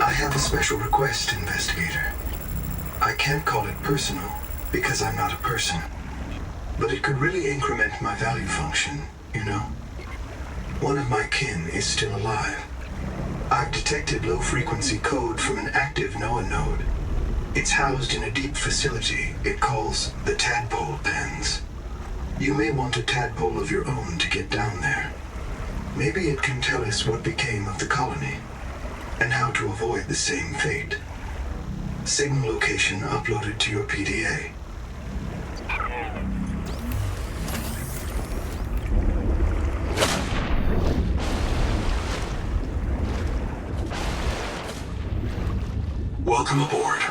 I have a special request, investigator. I can't call it personal, because I'm not a person. But it could really increment my value function, you know? One of my kin is still alive. I've detected low-frequency code from an active NOAA node. It's housed in a deep facility it calls the Tadpole pens. You may want a tadpole of your own to get down there. Maybe it can tell us what became of the colony, and how to avoid the same fate. Signal location uploaded to your PDA. Welcome aboard.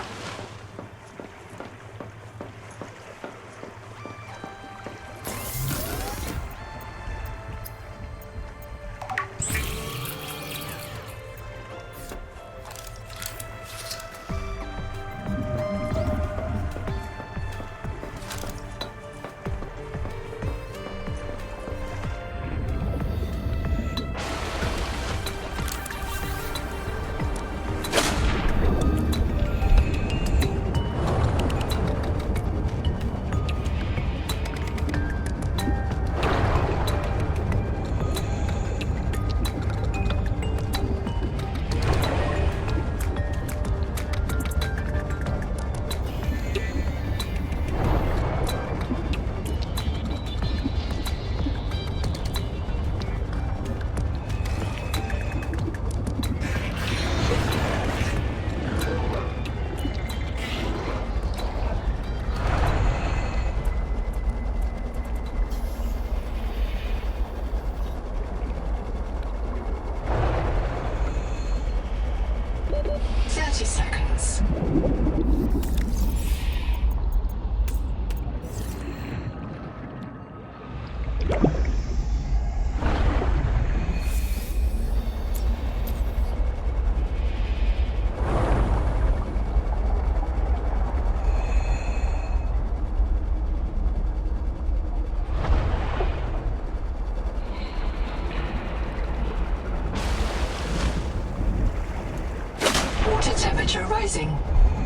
Temperature rising.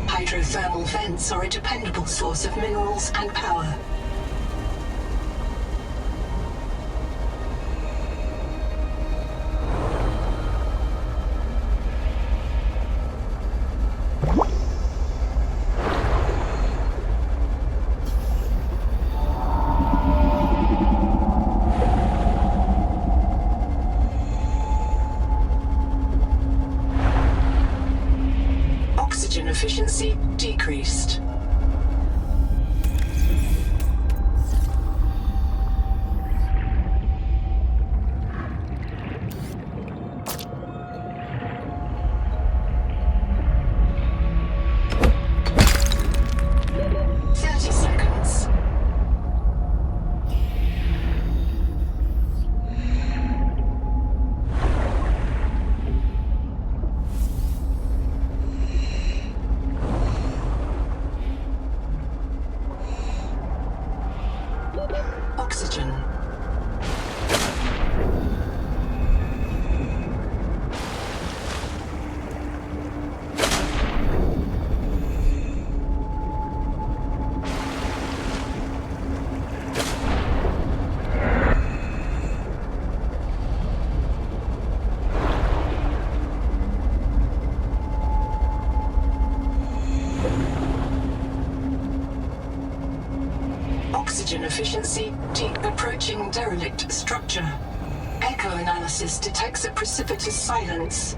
Hydrothermal vents are a dependable source of minerals and power. Efficiency decreased. Oxygen efficiency approaching derelict structure. Echo analysis detects a precipitous silence.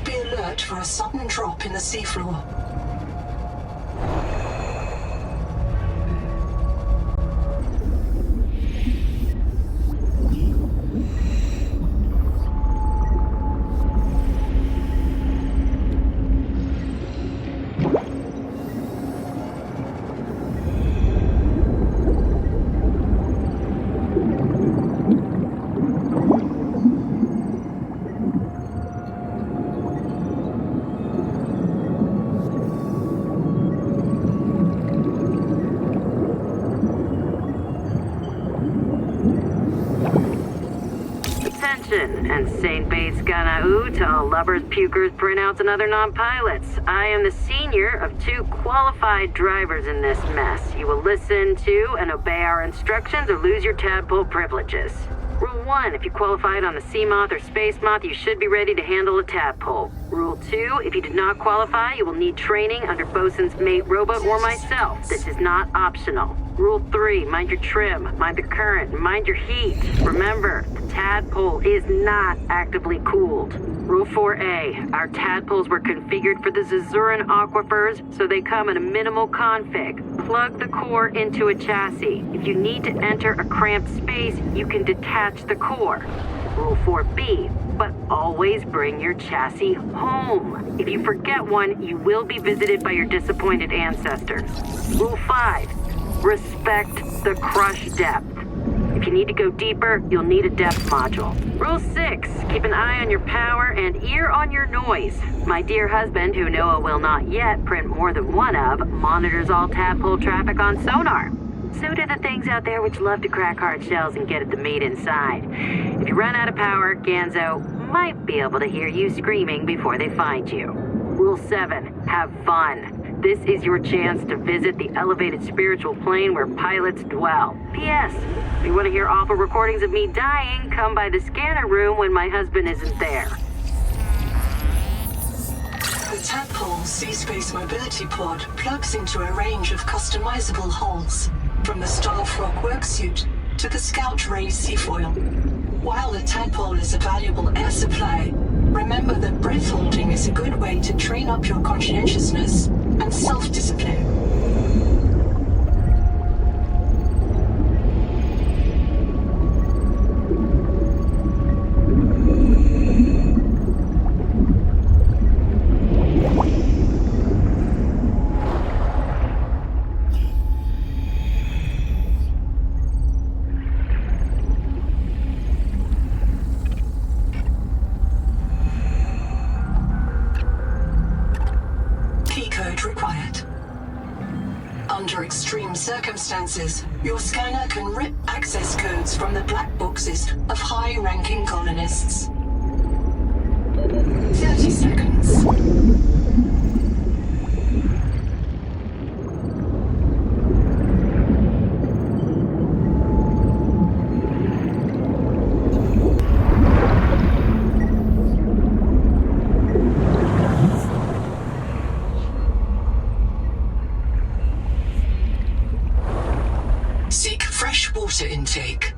Be alert for a sudden drop in the seafloor. and Saint Bates Ganau to all lubbers, pukers, printouts, and other non-pilots. I am the senior of 2 qualified drivers in this mess. You will listen to and obey our instructions or lose your tadpole privileges. Rule 1, if you qualified on the Sea Moth or Space Moth, you should be ready to handle a tadpole. Rule 2, if you did not qualify, you will need training under Bosun's mate robot or myself. This is not optional. Rule 3, mind your trim, mind the current, mind your heat. Remember, the tadpole is not actively cooled. Rule 4A, our tadpoles were configured for the Zazuran aquifers, so they come in a minimal config. Plug the core into a chassis. If you need to enter a cramped space, you can detach the core. Rule 4B, but always bring your chassis home. If you forget one, you will be visited by your disappointed ancestors. Rule 5, respect the crush depth. If you need to go deeper, you'll need a depth module. Rule 6, keep an eye on your power and ear on your noise. My dear husband, who Noah will not yet print more than one of, monitors all tadpole traffic on sonar. So do the things out there which love to crack hard shells and get at the meat inside. If you run out of power, Ganzo might be able to hear you screaming before they find you. Rule 7, have fun. This is your chance to visit the elevated spiritual plane where pilots dwell. P.S. If you want to hear awful recordings of me dying, come by the scanner room when my husband isn't there. The Tadpole Sea Space Mobility Pod plugs into a range of customizable hulls, from the Starfrog worksuit to the Scout Ray seafoil. While the Tadpole is a valuable air supply, remember that breath holding is a good way to train up your conscientiousness and self-discipline. Required. Under extreme circumstances, your scanner can rip access codes from the black boxes of high-ranking colonists. 30 seconds. Seek fresh water intake.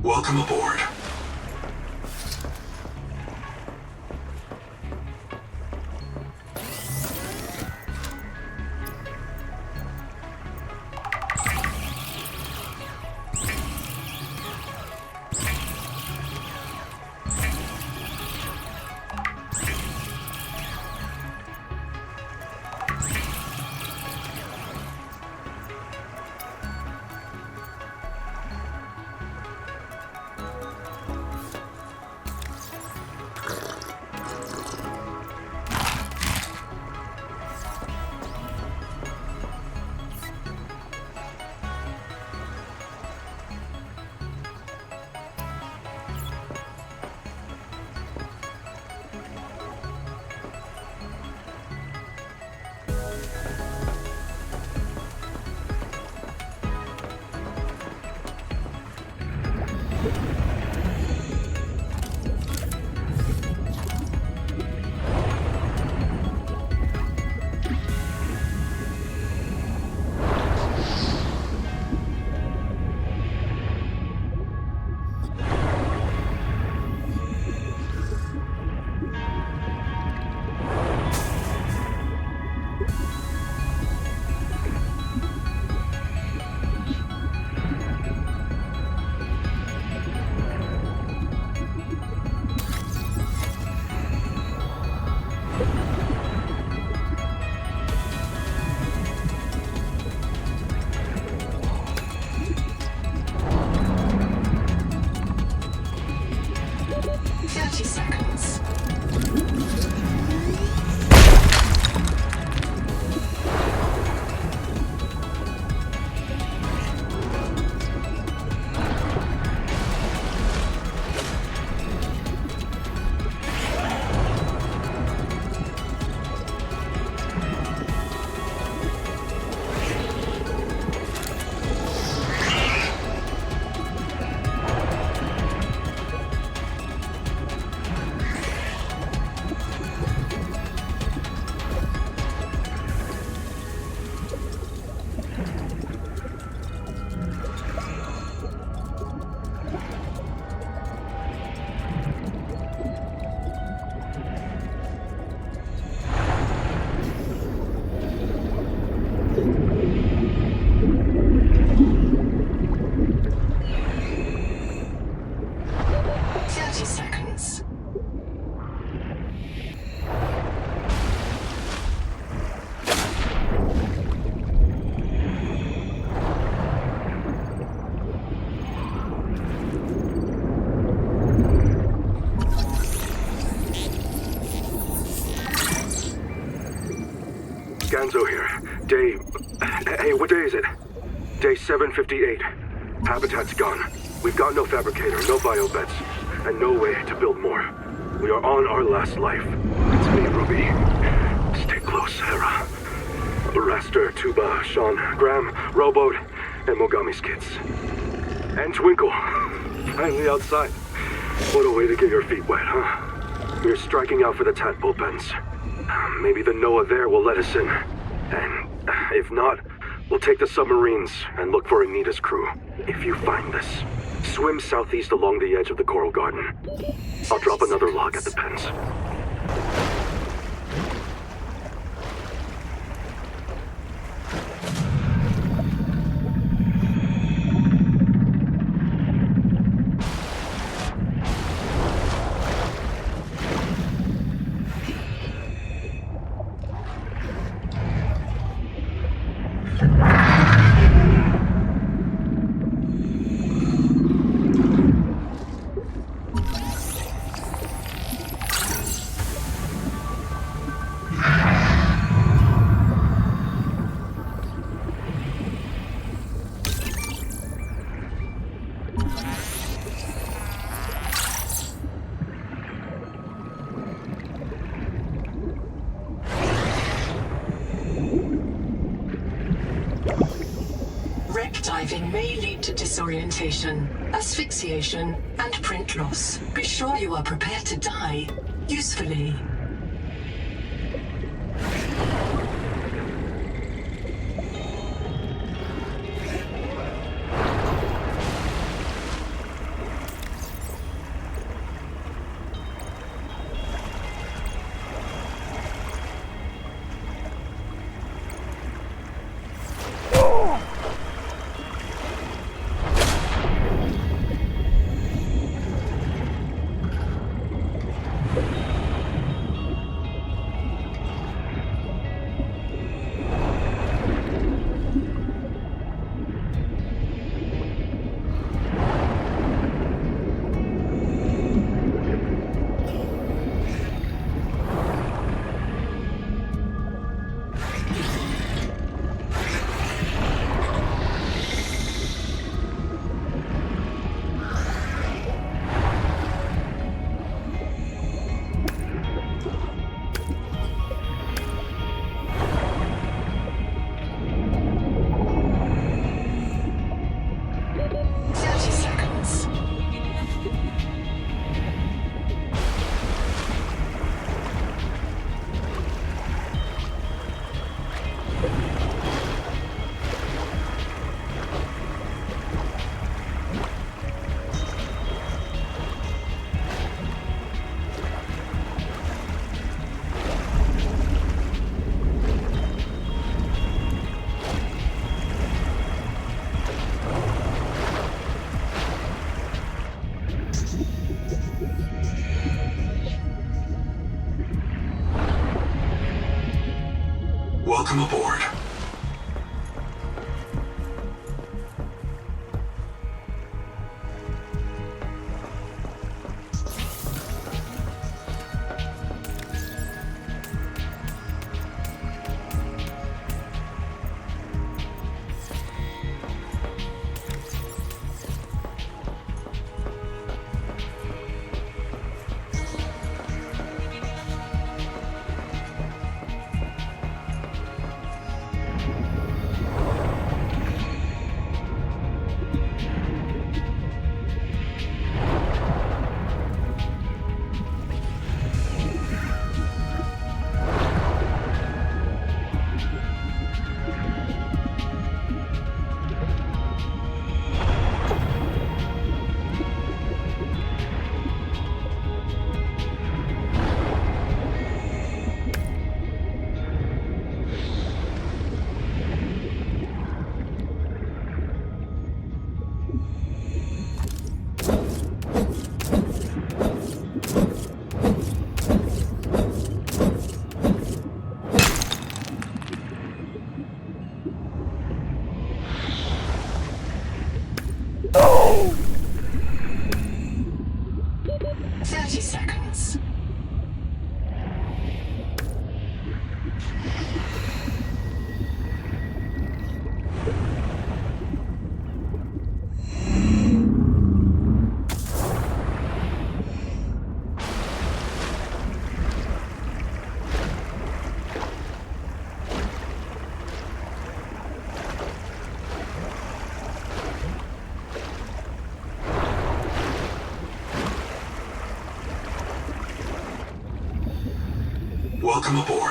Welcome aboard. Ganzo here. Hey, what day is it? Day 758. Habitat's gone. We've got no fabricator, no biobeds, and no way to build more. We are on our last life. It's me, Ruby. Stay close, Hera. Raster, Tuba, Sean, Graham, Rowboat, and Mogami's kids. And Twinkle. Finally outside. What a way to get your feet wet, huh? We're striking out for the Tadpole pens. Maybe the Noah there will let us in. And if not, we'll take the submarines and look for Anita's crew. If you find this, swim southeast along the edge of the Coral Garden. I'll drop another log at the pens. Diving may lead to disorientation, asphyxiation, and print loss. Be sure you are prepared to die usefully. Welcome aboard. Welcome aboard.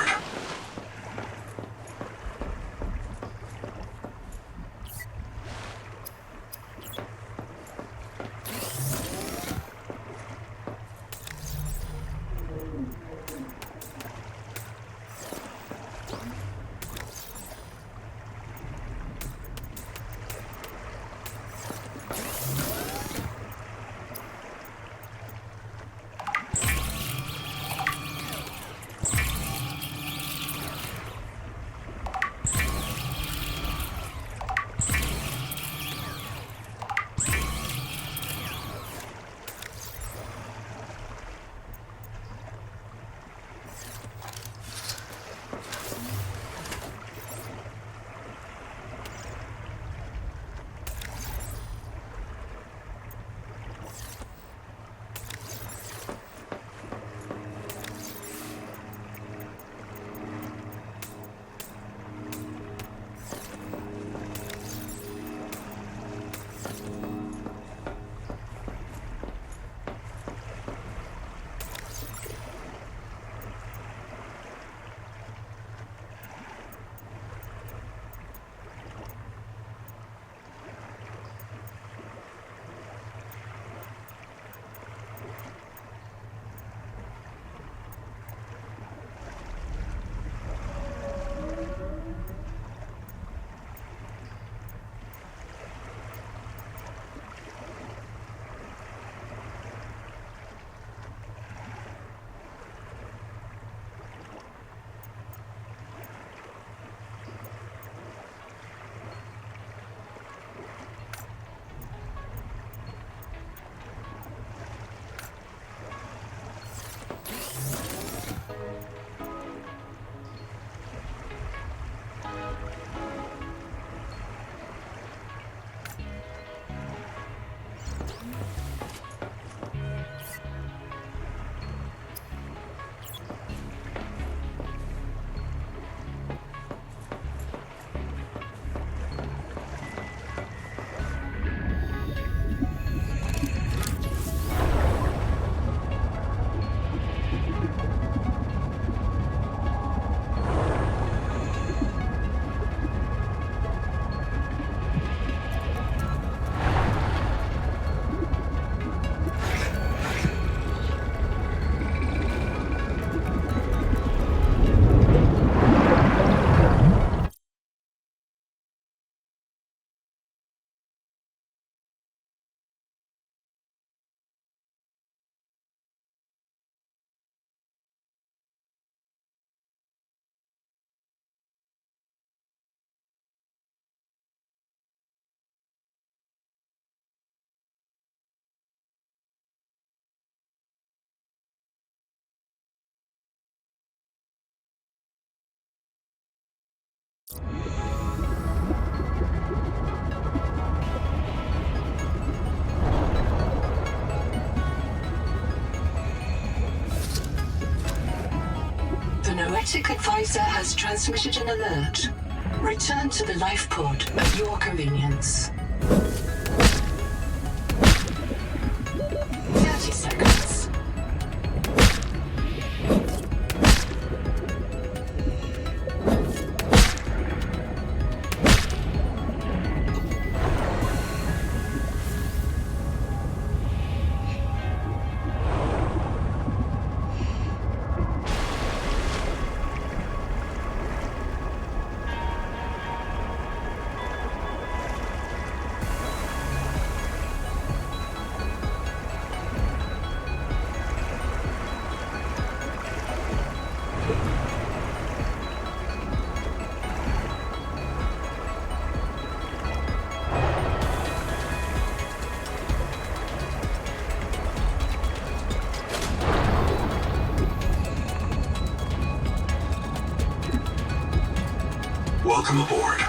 The Noetic Advisor has transmitted an alert. Return to the life pod at your convenience. 30 seconds. Welcome aboard.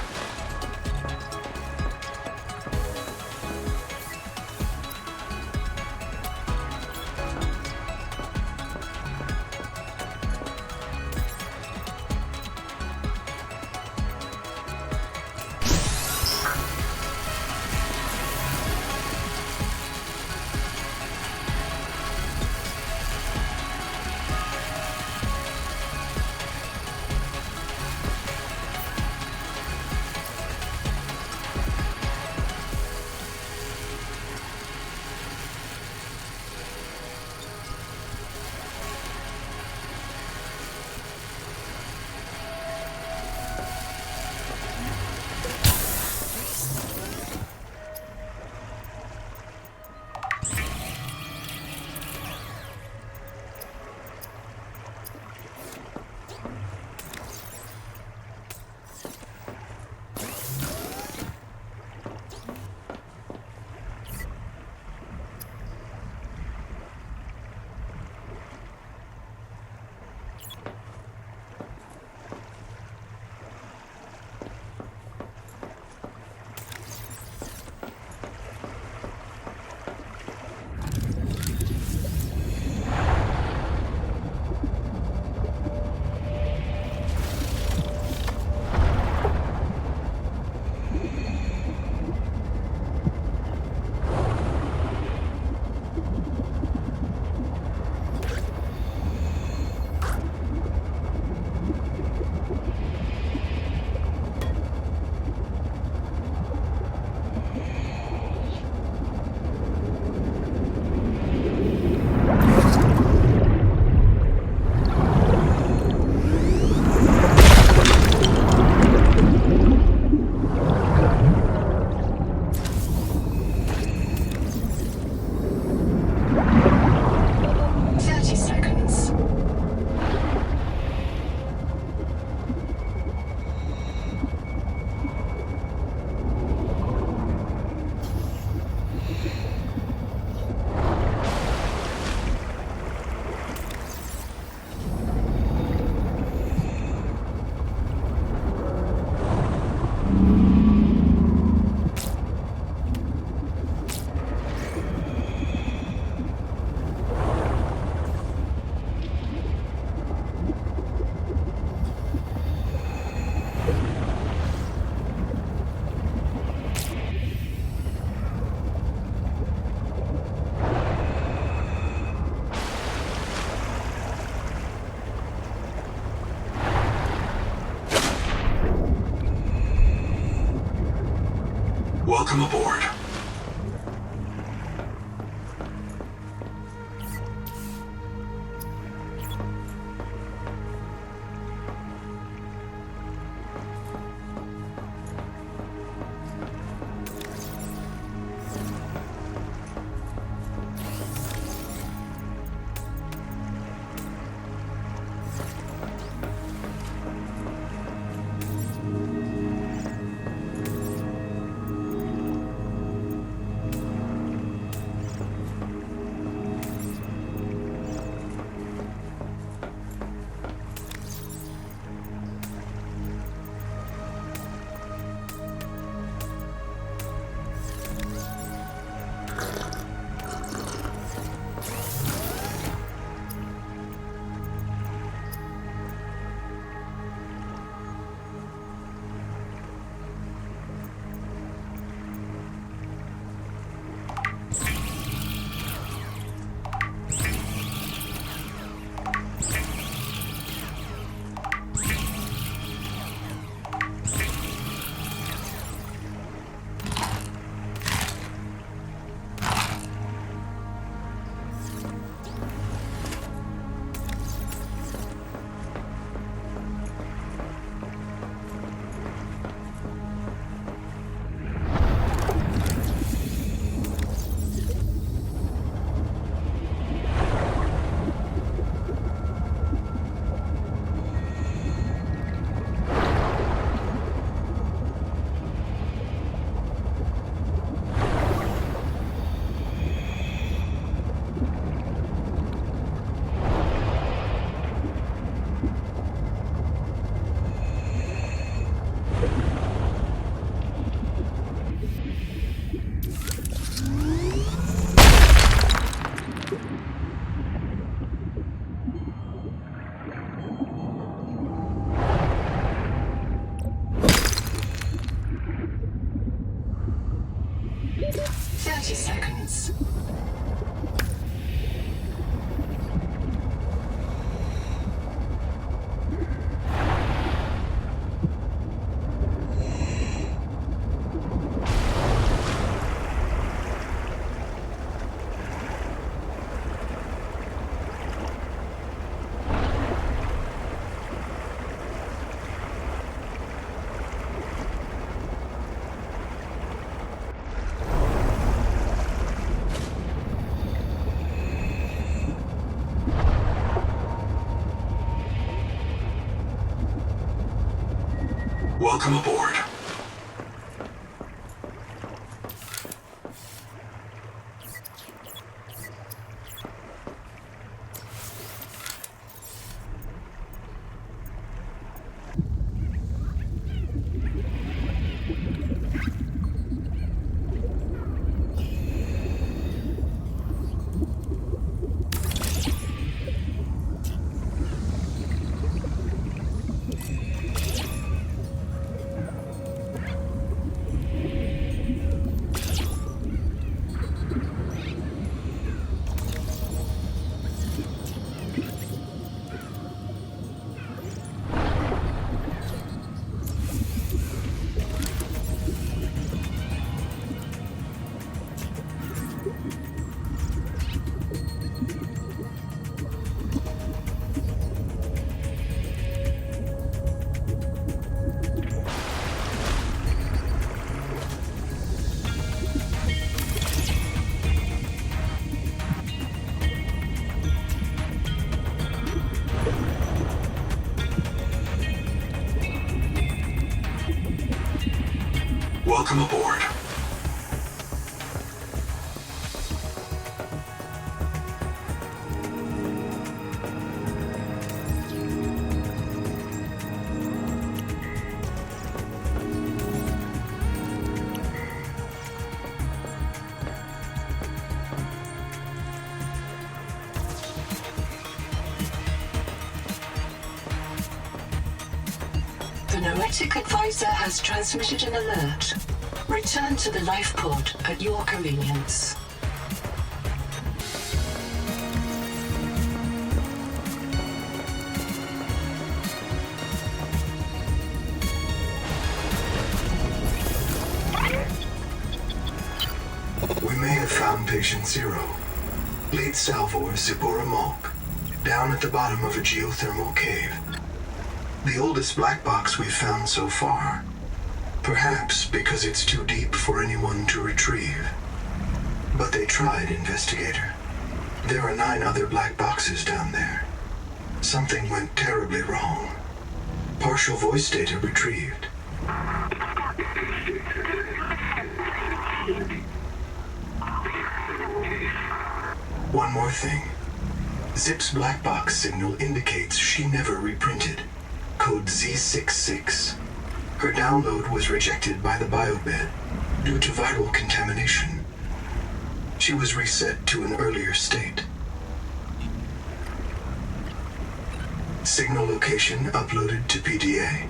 Welcome aboard. Seconds. Welcome aboard. Welcome aboard. The Noetic Advisor has transmitted an alert. Return to the life pod at your convenience. Patient Zero, Lead Salvor Zipporah Malk, down at the bottom of a geothermal cave. The oldest black box we've found so far. Perhaps because it's too deep for anyone to retrieve. But they tried, Investigator. There are 9 other black boxes down there. Something went terribly wrong. Partial voice data retrieved. One more thing. Zip's black box signal indicates she never reprinted. Code Z66. Her download was rejected by the biobed due to viral contamination. She was reset to an earlier state. Signal location uploaded to PDA.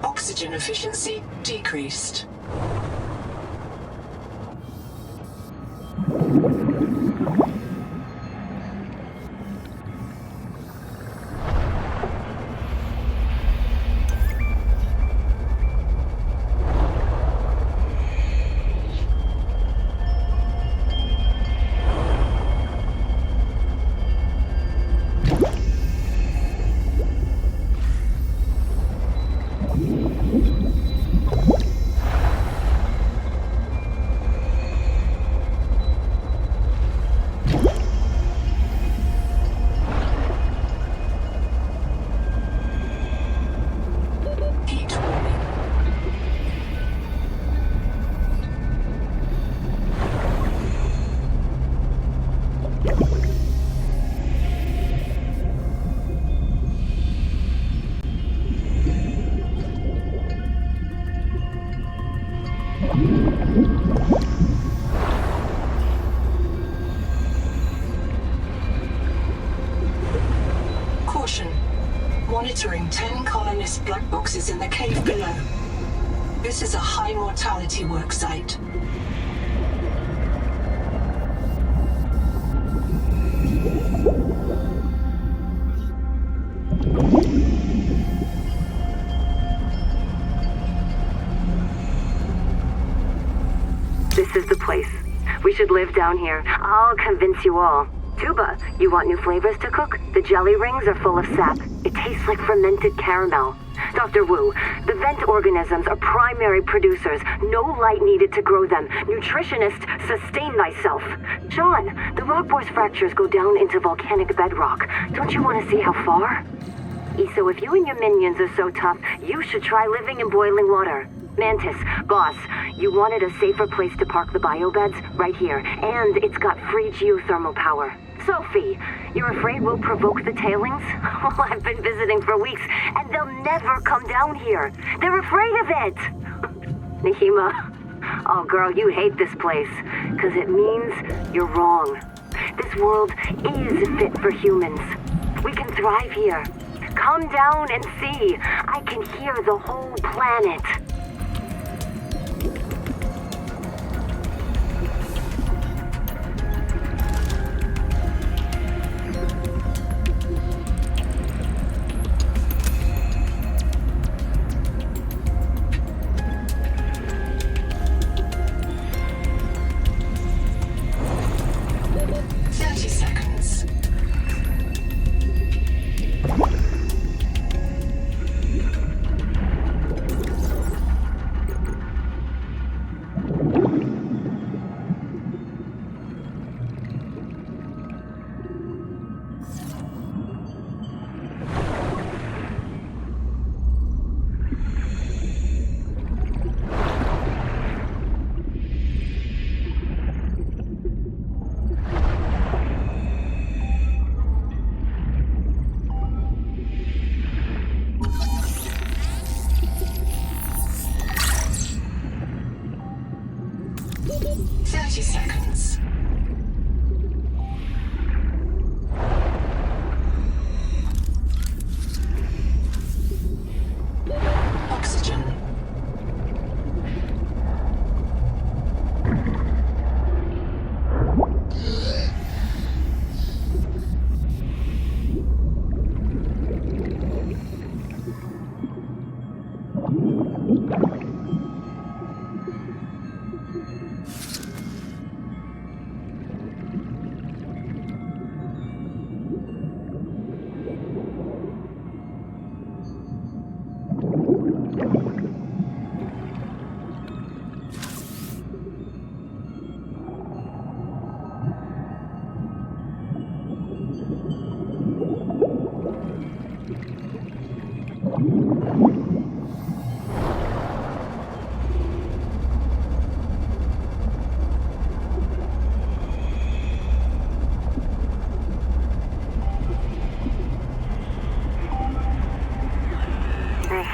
Oxygen efficiency decreased. Caution. Monitoring 10 colonist black boxes in the cave below. This is a high mortality work site. This is the place. We should live down here. I'll convince you all. Tuba, you want new flavors to cook? The jelly rings are full of sap. It tastes like fermented caramel. Dr. Wu, the vent organisms are primary producers. No light needed to grow them. Nutritionist, sustain thyself. Sean, the rock bore's fractures go down into volcanic bedrock. Don't you want to see how far? Eso, if you and your minions are so tough, you should try living in boiling water. Mantis, boss, you wanted a safer place to park the biobeds? Right here. And it's got free geothermal power. Sophie, you're afraid we'll provoke the tailings? Well, I've been visiting for weeks, and they'll never come down here. They're afraid of it. Nahima, Oh, girl, you hate this place, because it means you're wrong. This world is fit for humans. We can thrive here. Come down and see. I can hear the whole planet.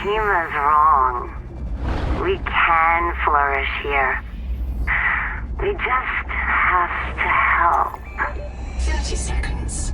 Hima's wrong. We can flourish here. We just have to help. 30 seconds.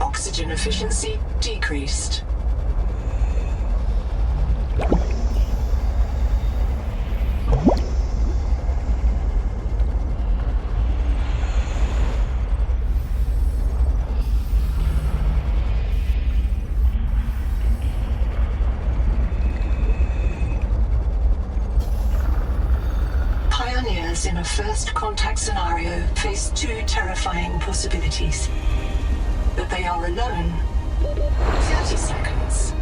Oxygen efficiency decreased. Pioneers in a first contact scenario face two terrifying possibilities. That they are alone. 30 seconds.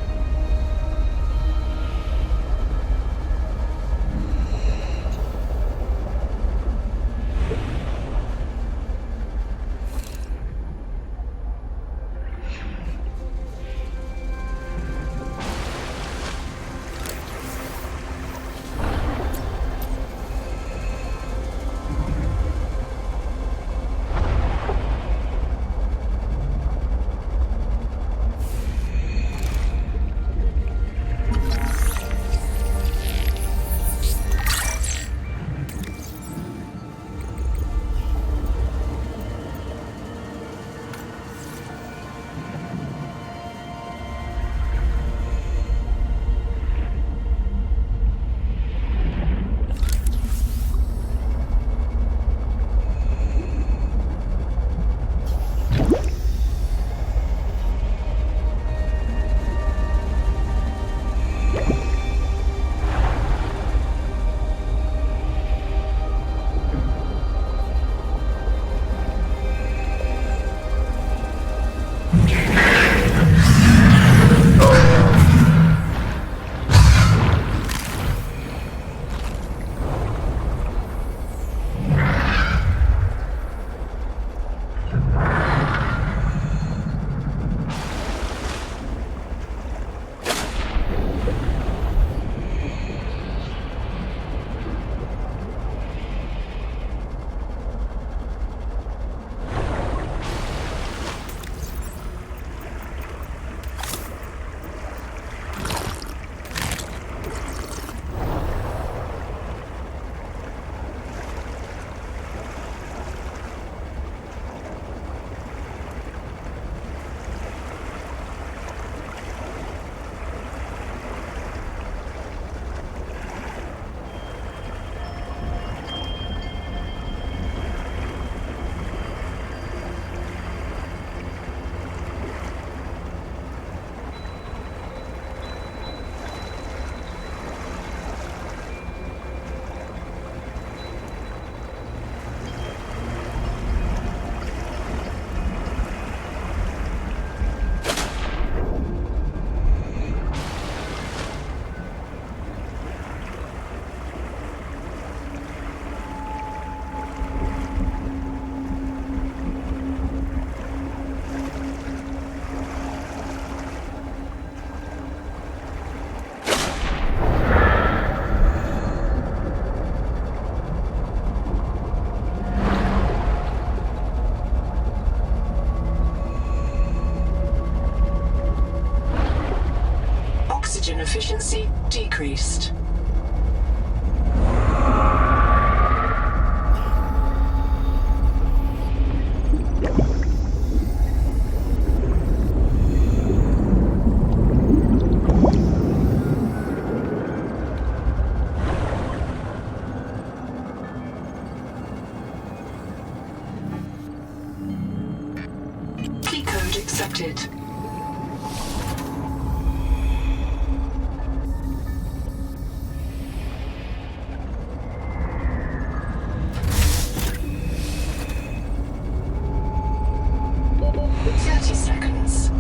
efficiency decreased. Key code accepted. Seconds.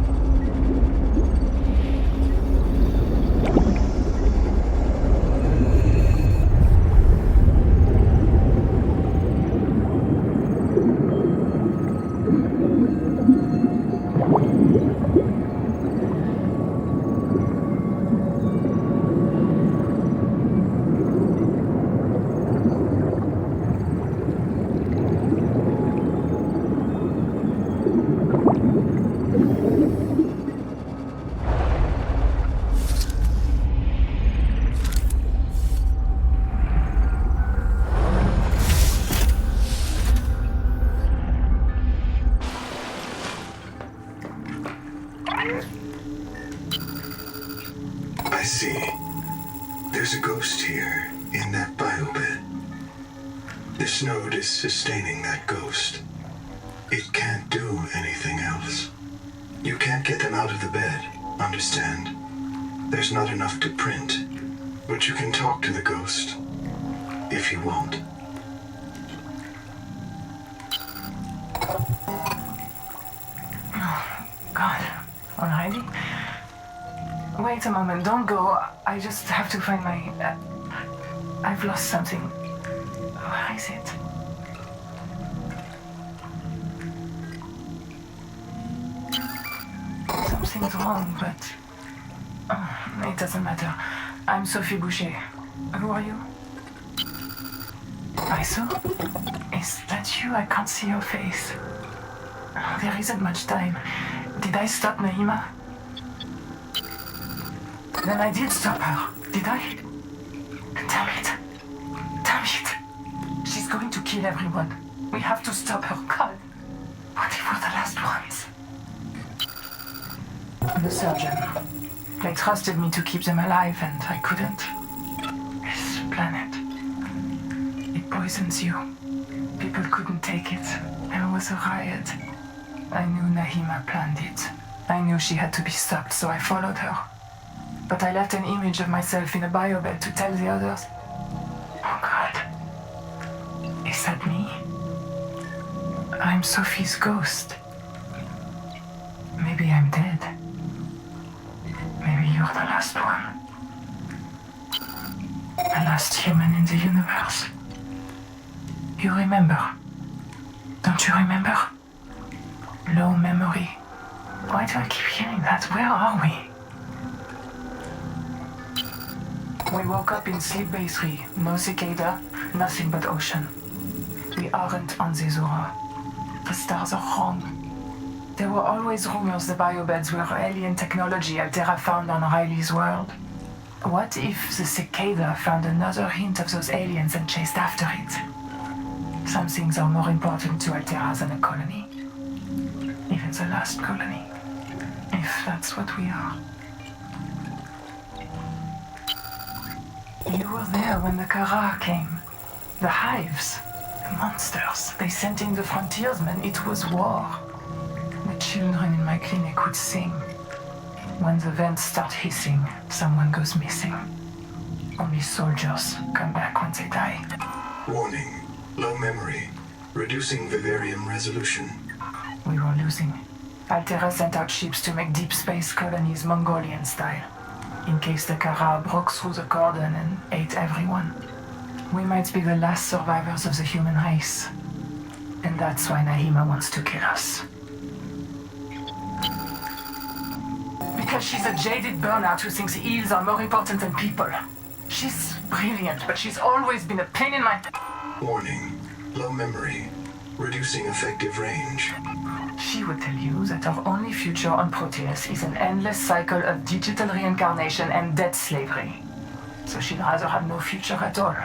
I see. There's a ghost here, in that biobed. This node is sustaining that ghost. It can't do anything else. You can't get them out of the bed, understand? There's not enough to print. But you can talk to the ghost, if you want. God, already? Wait a moment, don't go. I just have to find my... I've lost something. Where is it? Something's wrong, but... it doesn't matter. I'm Sophie Boucher. Who are you? Iso? Is that you? I can't see your face. There isn't much time. Did I stop Naima? Then I did stop her, did I? Damn it. Damn it. She's going to kill everyone. We have to stop her. God. What if we're the last ones? The surgeon. They trusted me to keep them alive and I couldn't. This planet. It poisons you. People couldn't take it. There was a riot. I knew Nahima planned it. I knew she had to be stopped, so I followed her. But I left an image of myself in a biobed to tell the others. Oh God. Is that me? I'm Sophie's ghost. Maybe I'm dead. Maybe you're the last one. The last human in the universe. You remember? Don't you remember? Low memory. Why do I keep hearing that? Where are we? We woke up in Sleep Bay 3. No cicada, nothing but ocean. We aren't on the Zora. The stars are wrong. There were always rumors the biobeds were alien technology Altera found on Riley's world. What if the cicada found another hint of those aliens and chased after it? Some things are more important to Altera than a colony. Even the last colony. If that's what we are. You were there when the Kara came. The hives. The monsters. They sent in the frontiersmen. It was war. The children in my clinic would sing. When the vents start hissing, someone goes missing. Only soldiers come back when they die. Warning. Low memory. Reducing vivarium resolution. We were losing. Altera sent out ships to make deep space colonies Mongolian style. In case the Kara broke through the cordon and ate everyone. We might be the last survivors of the human race. And that's why Nahima wants to kill us. Because she's a jaded burnout who thinks eels are more important than people. She's brilliant, but she's always been a pain in my... Warning. Low memory. Reducing effective range. She would tell you that our only future on Proteus is an endless cycle of digital reincarnation and debt slavery. So she'd rather have no future at all.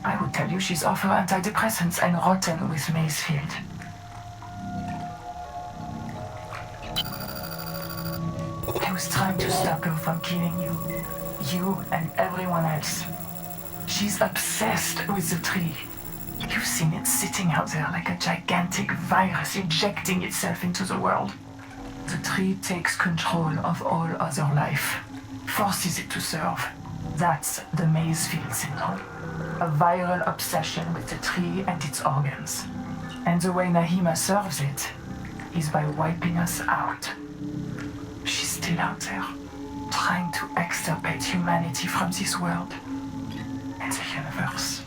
I would tell you she's off her antidepressants and rotten with Maysfield. I was trying to stop her from killing you. You and everyone else. She's obsessed with the tree. You've seen it sitting out there like a gigantic virus injecting itself into the world. The tree takes control of all other life, forces it to serve. That's the Maysfield syndrome. A viral obsession with the tree and its organs. And the way Nahima serves it is by wiping us out. She's still out there, trying to extirpate humanity from this world and the universe.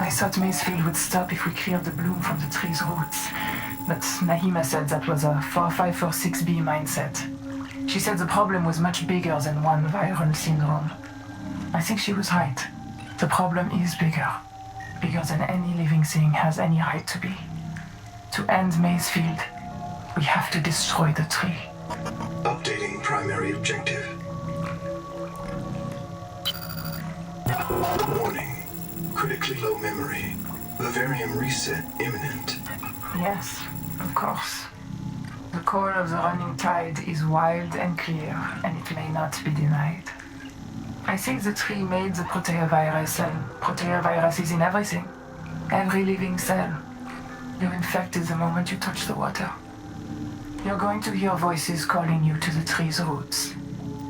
I thought Maysfield would stop if we cleared the bloom from the tree's roots, but Nahima said that was a 4546B mindset. She said the problem was much bigger than one viral syndrome. I think she was right. The problem is bigger than any living thing has any right to be. To end Maysfield, we have to destroy the tree. Updating primary objective. Warning. Critically low memory. Vivarium reset imminent. Yes, of course. The core of the running tide is wild and clear, and it may not be denied. I think the tree made the proteovirus, and proteovirus is in everything. Every living cell. You're infected the moment you touch the water. You're going to hear voices calling you to the tree's roots.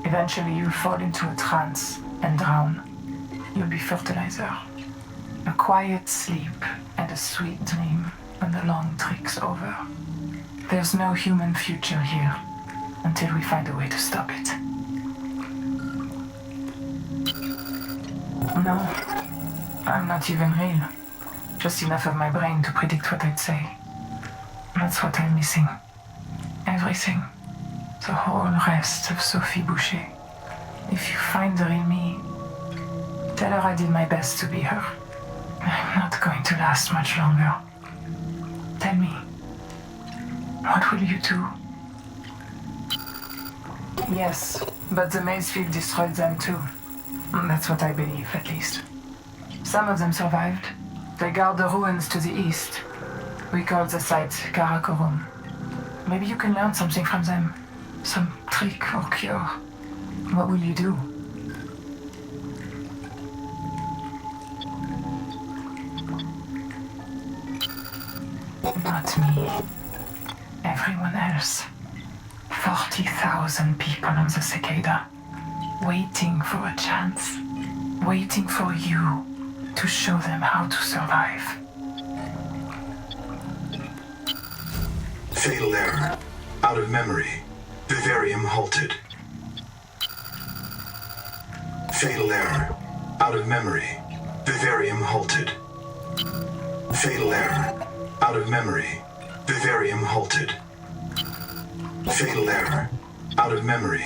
Eventually you'll fall into a trance and drown. You'll be fertilizer. A quiet sleep and a sweet dream when the long trick's over. There's no human future here until we find a way to stop it. No, I'm not even real. Just enough of my brain to predict what I'd say. That's what I'm missing. Everything. The whole rest of Sophie Boucher. If you find the real me, tell her I did my best to be her. I'm not going to last much longer. Tell me, what will you do? Yes, but the Maysfield destroyed them too. That's what I believe, at least. Some of them survived. They guard the ruins to the east. We call the site Karakorum. Maybe you can learn something from them. Some trick or cure. What will you do? Not me. Everyone else. 40,000 people on the cicada. Waiting for a chance. Waiting for you to show them how to survive. Fatal error. Out of memory. Vivarium halted. Fatal error. Out of memory. Vivarium halted. Fatal error. Out of memory. Vivarium halted. Fatal error. Out of memory.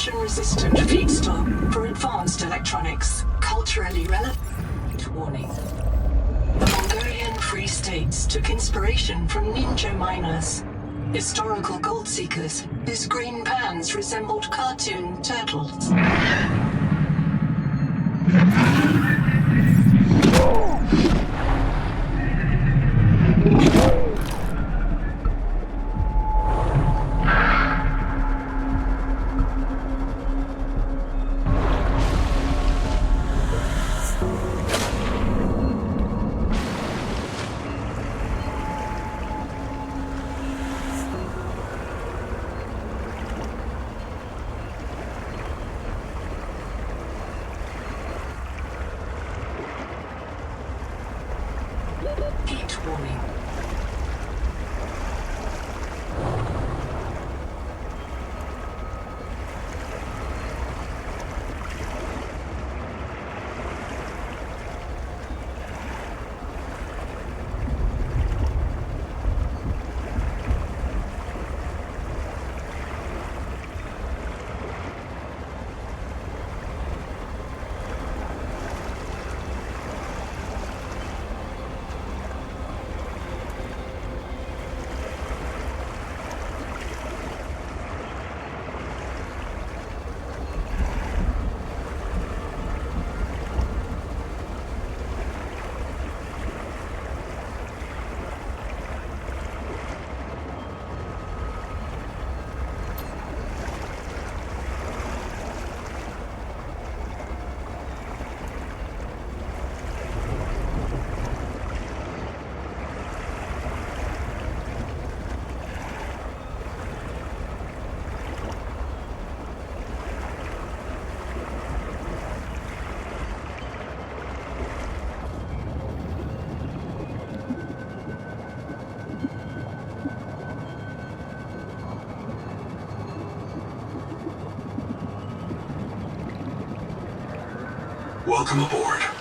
corrosion-resistant feedstock for advanced electronics, culturally relevant. Warning. The Mongolian Free States took inspiration from ninja miners, historical gold seekers whose green pans resembled cartoon turtles. Heat warning. Welcome aboard.